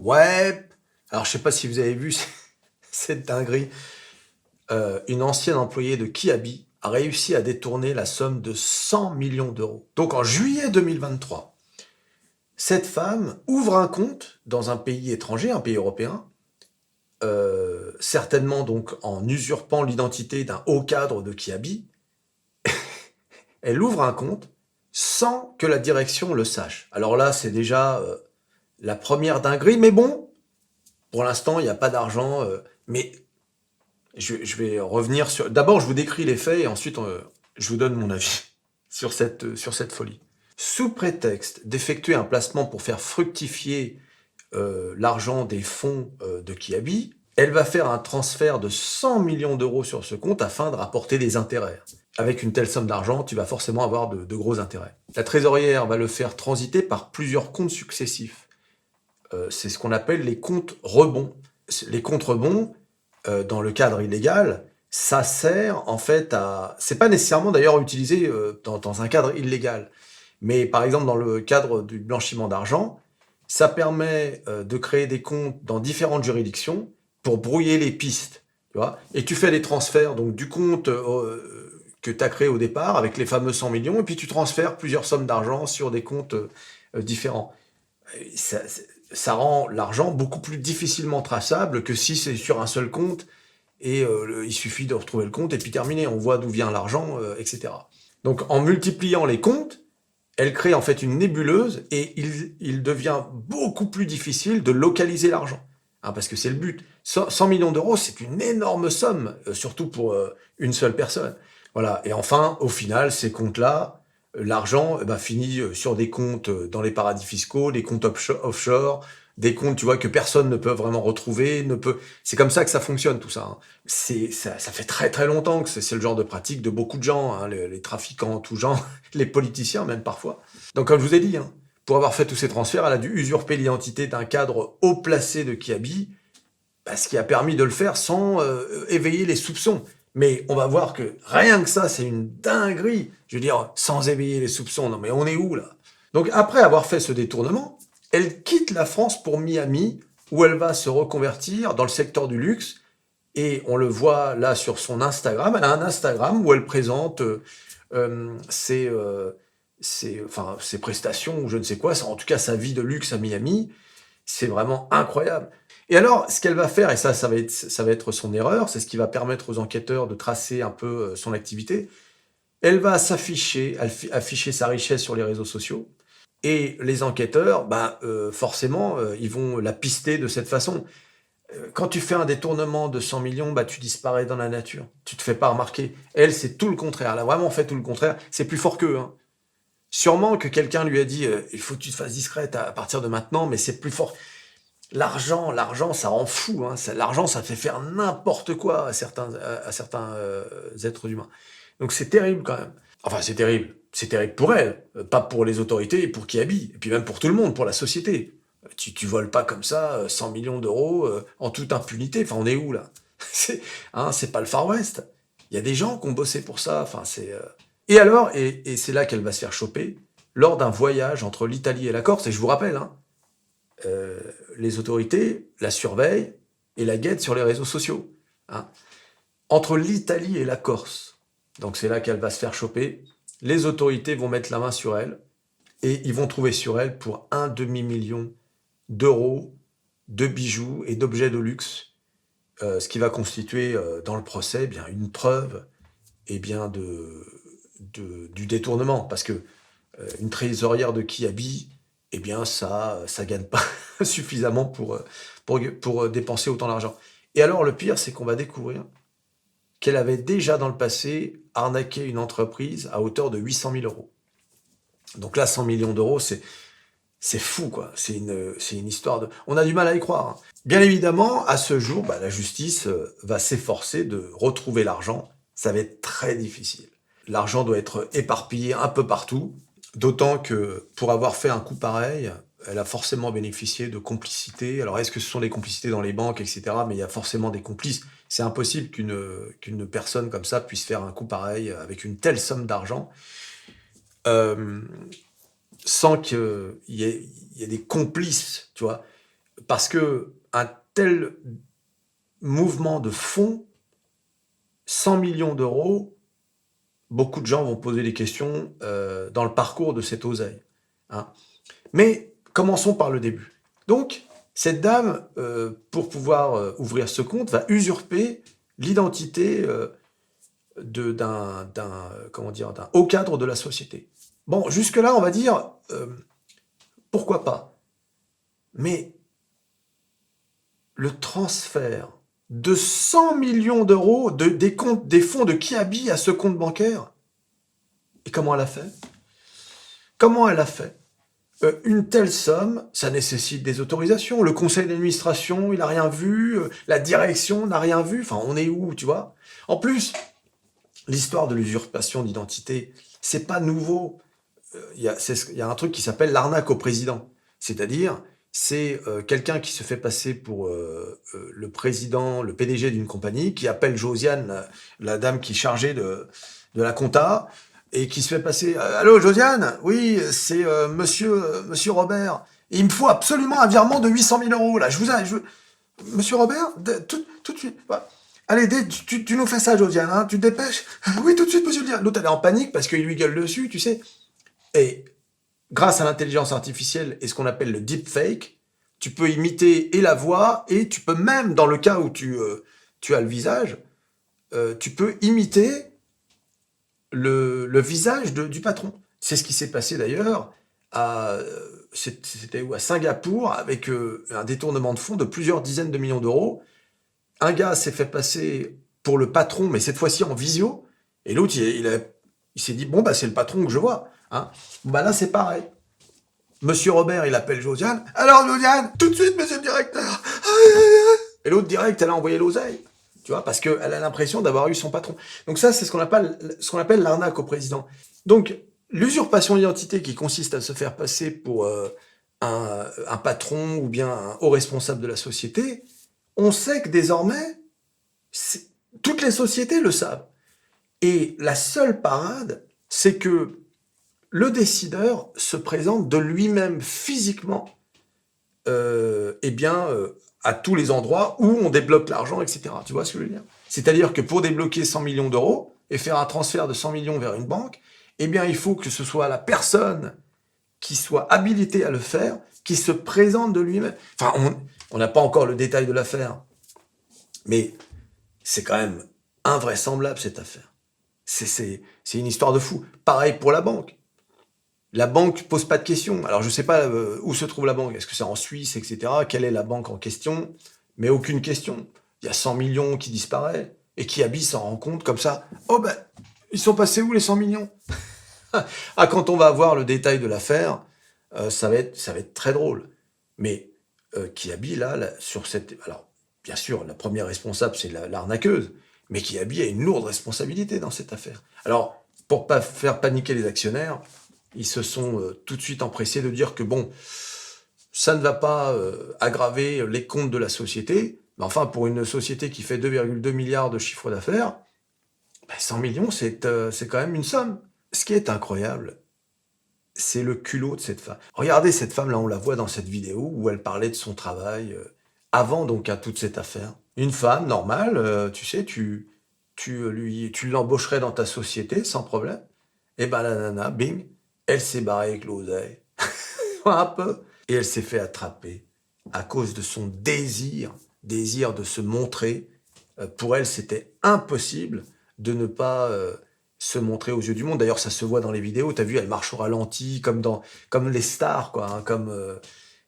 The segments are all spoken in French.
Ouais, alors je sais pas si vous avez vu cette dinguerie. Une ancienne employée de Kiabi a réussi à détourner la somme de 100 millions d'euros. Donc en juillet 2023, cette femme ouvre un compte dans un pays étranger, un pays européen, certainement donc en usurpant l'identité d'un haut cadre de Kiabi. Elle ouvre un compte sans que la direction le sache. Alors là, c'est déjà la première dinguerie, mais bon, pour l'instant, il n'y a pas d'argent. Mais je vais revenir sur. D'abord, je vous décris les faits et ensuite, je vous donne mon avis sur cette folie. Sous prétexte d'effectuer un placement pour faire fructifier l'argent des fonds de Kiabi, elle va faire un transfert de 100 millions d'euros sur ce compte afin de rapporter des intérêts. Avec une telle somme d'argent, tu vas forcément avoir de gros intérêts. La trésorière va le faire transiter par plusieurs comptes successifs. C'est ce qu'on appelle les comptes rebonds. Les comptes rebonds, dans le cadre illégal, ça sert en fait à... C'est pas nécessairement d'ailleurs utilisé dans un cadre illégal. Mais par exemple, dans le cadre du blanchiment d'argent, ça permet de créer des comptes dans différentes juridictions pour brouiller les pistes. Tu vois, et tu fais des transferts donc, du compte que tu as créé au départ avec les fameux 100 millions, et puis tu transfères plusieurs sommes d'argent sur des comptes différents. Ça, ça rend l'argent beaucoup plus difficilement traçable que si c'est sur un seul compte et il suffit de retrouver le compte et puis terminé, on voit d'où vient l'argent, etc. Donc en multipliant les comptes, elle crée en fait une nébuleuse et il devient beaucoup plus difficile de localiser l'argent. Hein, parce que c'est le but. 100 millions d'euros, c'est une énorme somme, surtout pour une seule personne. Voilà. Et enfin, au final, ces comptes-là, l'argent finit sur des comptes dans les paradis fiscaux, des comptes offshore, des comptes, tu vois, que personne ne peut vraiment retrouver, ne peut. C'est comme ça que ça fonctionne tout ça. Hein. Ça fait très très longtemps que c'est le genre de pratique de beaucoup de gens, hein, les trafiquants, tout genre, les politiciens même parfois. Donc comme je vous ai dit, hein, pour avoir fait tous ces transferts, elle a dû usurper l'identité d'un cadre haut placé de Kiabi, ce qui a permis de le faire sans éveiller les soupçons. Mais on va voir que rien que ça, c'est une dinguerie. Je veux dire, sans éveiller les soupçons. Non mais on est où là? Donc après avoir fait ce détournement, elle quitte la France pour Miami, où elle va se reconvertir dans le secteur du luxe. Et on le voit là sur son Instagram. Elle a un Instagram où elle présente ses prestations ou je ne sais quoi. En tout cas, sa vie de luxe à Miami. C'est vraiment incroyable. Et alors, ce qu'elle va faire, et ça va être son erreur, c'est ce qui va permettre aux enquêteurs de tracer un peu son activité. Elle va afficher sa richesse sur les réseaux sociaux. Et les enquêteurs, forcément, ils vont la pister de cette façon. Quand tu fais un détournement de 100 millions, tu disparais dans la nature. Tu te fais pas remarquer. Elle, c'est tout le contraire. Elle a vraiment fait tout le contraire. C'est plus fort qu'eux. Hein. Sûrement que quelqu'un lui a dit il faut que tu te fasses discrète à partir de maintenant, mais c'est plus fort. L'argent, ça rend fou. Hein. L'argent, ça fait faire n'importe quoi à certains êtres humains. Donc c'est terrible quand même. Enfin, c'est terrible. C'est terrible pour elle, pas pour les autorités, pour qui habille, et puis même pour tout le monde, pour la société. Tu voles pas comme ça 100 millions d'euros en toute impunité. Enfin, on est où là? C'est pas le Far West. Il y a des gens qui ont bossé pour ça. Enfin, c'est. Et alors, et c'est là qu'elle va se faire choper lors d'un voyage entre l'Italie et la Corse. Et je vous rappelle, hein, les autorités la surveillent et la guettent sur les réseaux sociaux. Hein. Entre l'Italie et la Corse. Donc c'est là qu'elle va se faire choper. Les autorités vont mettre la main sur elle et ils vont trouver sur elle pour un demi-million d'euros de bijoux et d'objets de luxe, ce qui va constituer dans le procès une preuve du détournement. Parce que une trésorière de Kiabi, ça gagne pas suffisamment pour dépenser autant d'argent. Et alors, le pire, c'est qu'on va découvrir qu'elle avait déjà dans le passé arnaqué une entreprise à hauteur de 800 000 euros. Donc là, 100 millions d'euros, c'est fou, quoi. C'est une histoire de... On a du mal à y croire. Hein. Bien évidemment, à ce jour, la justice va s'efforcer de retrouver l'argent. Ça va être très difficile. L'argent doit être éparpillé un peu partout. D'autant que pour avoir fait un coup pareil, elle a forcément bénéficié de complicités. Alors est-ce que ce sont des complicités dans les banques, etc. Mais il y a forcément des complices. C'est impossible qu'une personne comme ça puisse faire un coup pareil avec une telle somme d'argent euh, sans qu'il y ait des complices, tu vois. parce que un tel mouvement de fonds, 100 millions d'euros, beaucoup de gens vont poser des questions dans le parcours de cette oseille. Hein. Mais commençons par le début. Donc, cette dame, pour pouvoir ouvrir ce compte, va usurper l'identité d'un haut cadre de la société. Bon, jusque-là, on va dire, pourquoi pas. Mais le transfert de 100 millions d'euros des fonds de Kiabi à ce compte bancaire, et comment elle a fait? Comment elle a fait? Une telle somme, ça nécessite des autorisations. Le conseil d'administration, il n'a rien vu. La direction n'a rien vu. Enfin, on est où, tu vois? En plus, l'histoire de l'usurpation d'identité, c'est pas nouveau. Il y a un truc qui s'appelle l'arnaque au président. C'est-à-dire, c'est quelqu'un qui se fait passer pour le président, le PDG d'une compagnie, qui appelle Josiane, la dame qui est chargée de la compta, et qui se fait passer Allô Josiane, oui, c'est monsieur Robert. Il me faut absolument un virement de 800 000 euros, là. Monsieur Robert, tout de suite. Voilà. Allez, tu nous fais ça, Josiane, hein, tu te dépêches. Oui, tout de suite, monsieur le directeur. L'autre, elle est en panique parce qu'il lui gueule dessus, tu sais. Et grâce à l'intelligence artificielle et ce qu'on appelle le deepfake, tu peux imiter et la voix, et tu peux même, dans le cas où tu as le visage, tu peux imiter le visage du patron. C'est ce qui s'est passé d'ailleurs c'était où, à Singapour, avec un détournement de fonds de plusieurs dizaines de millions d'euros. Un gars s'est fait passer pour le patron, mais cette fois-ci en visio, et l'autre, il s'est dit, bon, bah, c'est le patron que je vois. Hein. Bah, là, c'est pareil. Monsieur Robert, il appelle Josiane. Alors, Josiane, tout de suite, monsieur le directeur. Et l'autre direct, elle a envoyé l'oseille. Tu vois, parce qu'elle a l'impression d'avoir eu son patron. Donc ça, c'est ce qu'on appelle l'arnaque au président. Donc, l'usurpation d'identité qui consiste à se faire passer pour un patron ou bien un haut responsable de la société, on sait que désormais, toutes les sociétés le savent. Et la seule parade, c'est que le décideur se présente de lui-même physiquement à tous les endroits où on débloque l'argent, etc. Tu vois ce que je veux dire? C'est-à-dire que pour débloquer 100 millions d'euros et faire un transfert de 100 millions vers une banque, eh bien, il faut que ce soit la personne qui soit habilitée à le faire, qui se présente de lui-même. Enfin, on n'a pas encore le détail de l'affaire, mais c'est quand même invraisemblable, cette affaire. C'est une histoire de fou. Pareil pour la banque. La banque pose pas de questions. Alors, je sais pas où se trouve la banque. Est-ce que c'est en Suisse, etc. Quelle est la banque en question? Mais aucune question. Il y a 100 millions qui disparaissent. Et Kiabi s'en rend compte comme ça. Oh ben, ils sont passés où les 100 millions? Ah, quand on va avoir le détail de l'affaire, ça va être très drôle. Mais Kiabi, sur cette... Alors, bien sûr, la première responsable, c'est l'arnaqueuse. Mais Kiabi a une lourde responsabilité dans cette affaire. Alors, pour pas faire paniquer les actionnaires, ils se sont tout de suite empressés de dire que bon, ça ne va pas aggraver les comptes de la société, mais enfin, pour une société qui fait 2,2 milliards de chiffre d'affaires, 100 millions, c'est quand même une somme. Ce qui est incroyable, c'est le culot de cette femme. Regardez cette femme, là, on la voit dans cette vidéo où elle parlait de son travail avant donc à toute cette affaire. Une femme normale, tu sais, tu l'embaucherais dans ta société sans problème. Et ben la nana, bing, elle s'est barrée avec l'oseille. Un peu. Et elle s'est fait attraper à cause de son désir de se montrer. Pour elle, c'était impossible de ne pas se montrer aux yeux du monde. D'ailleurs, ça se voit dans les vidéos. T'as vu, elle marche au ralenti, comme les stars, quoi, hein, comme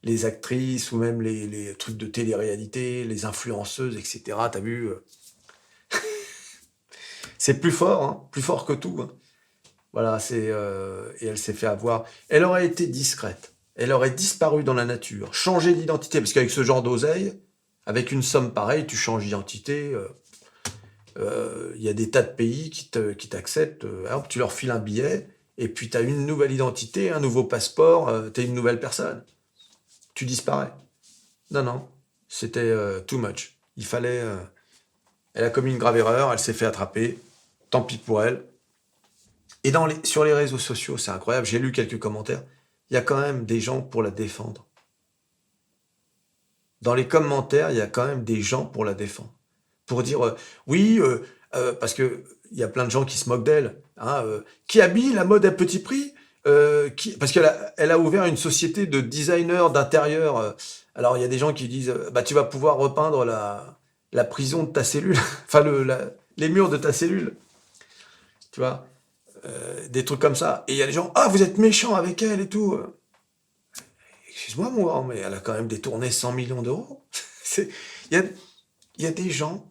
les actrices ou même les trucs de télé-réalité, les influenceuses, etc. T'as vu, c'est plus fort, hein, plus fort que tout. Hein. Voilà, et elle s'est fait avoir. Elle aurait été discrète. Elle aurait disparu dans la nature, changé d'identité, parce qu'avec ce genre d'oseille, avec une somme pareille, tu changes d'identité. Il y a des tas de pays qui t'acceptent. Hop, tu leur files un billet, et puis tu as une nouvelle identité, un nouveau passeport, tu es une nouvelle personne. Tu disparais. Non, non, c'était too much. Il fallait... elle a commis une grave erreur, elle s'est fait attraper. Tant pis pour elle. Et sur les réseaux sociaux, c'est incroyable, j'ai lu quelques commentaires, il y a quand même des gens pour la défendre. dans les commentaires, il y a quand même des gens pour la défendre. Pour dire, oui, parce qu'il y a plein de gens qui se moquent d'elle, hein, qui habille la mode à petit prix, parce qu'elle a ouvert une société de designers d'intérieur. Alors il y a des gens qui disent, bah tu vas pouvoir repeindre la prison de ta cellule, enfin les murs de ta cellule, tu vois, des trucs comme ça. Et il y a des gens, ah vous êtes méchants avec elle et tout. Excuse-moi mon grand, mais elle a quand même détourné 100 millions d'euros. C'est- Il y a, il y a des gens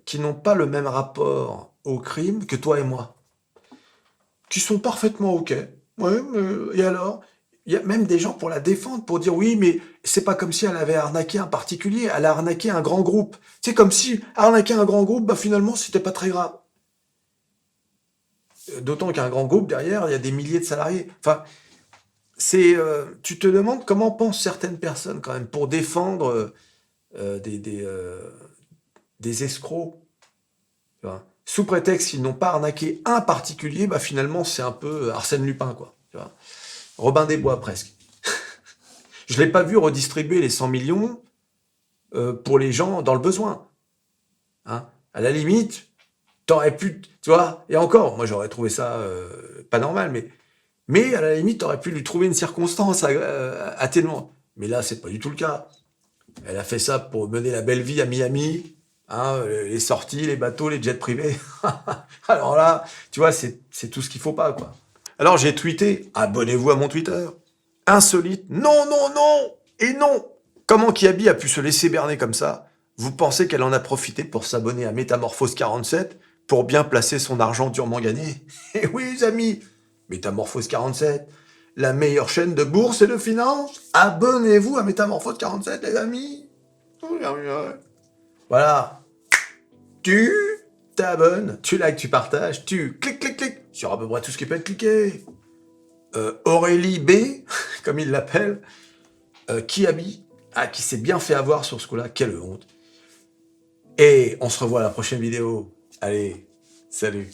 qui n'ont pas le même rapport au crime que toi et moi, qui sont parfaitement OK. Ouais, mais et alors? Il y a même des gens pour la défendre, pour dire oui, mais c'est pas comme si elle avait arnaqué un particulier, elle a arnaqué un grand groupe. C'est comme si arnaquer un grand groupe, bah finalement, c'était pas très grave. D'autant qu'un grand groupe, derrière, il y a des milliers de salariés. Enfin, tu te demandes comment pensent certaines personnes quand même pour défendre des escrocs. Tu vois. Sous prétexte qu'ils n'ont pas arnaqué un particulier, bah finalement c'est un peu Arsène Lupin, quoi. Tu vois. Robin des Bois presque. Je l'ai pas vu redistribuer les 100 millions pour les gens dans le besoin. Hein. À la limite, t'aurais pu, tu vois, et encore, moi j'aurais trouvé ça pas normal, mais à la limite, t'aurais pu lui trouver une circonstance atténuante. Mais là, c'est pas du tout le cas. Elle a fait ça pour mener la belle vie à Miami, hein, les sorties, les bateaux, les jets privés. Alors là, tu vois, c'est tout ce qu'il faut pas, quoi. Alors j'ai tweeté, abonnez-vous à mon Twitter. Insolite, non, non, non, et non. Comment Kiabi a pu se laisser berner comme ça? Vous pensez qu'elle en a profité pour s'abonner à Métamorphose 47 pour bien placer son argent durement gagné? Eh oui, les amis, Métamorphose 47, la meilleure chaîne de bourse et de finance. Abonnez-vous à Métamorphose 47, les amis. Voilà. Tu t'abonnes, tu likes, tu partages, tu cliques, cliques, cliques sur à peu près tout ce qui peut être cliqué. Aurélie B, comme il l'appelle, Kiabi, qui s'est bien fait avoir sur ce coup-là, quelle honte. Et on se revoit à la prochaine vidéo. Allez, salut.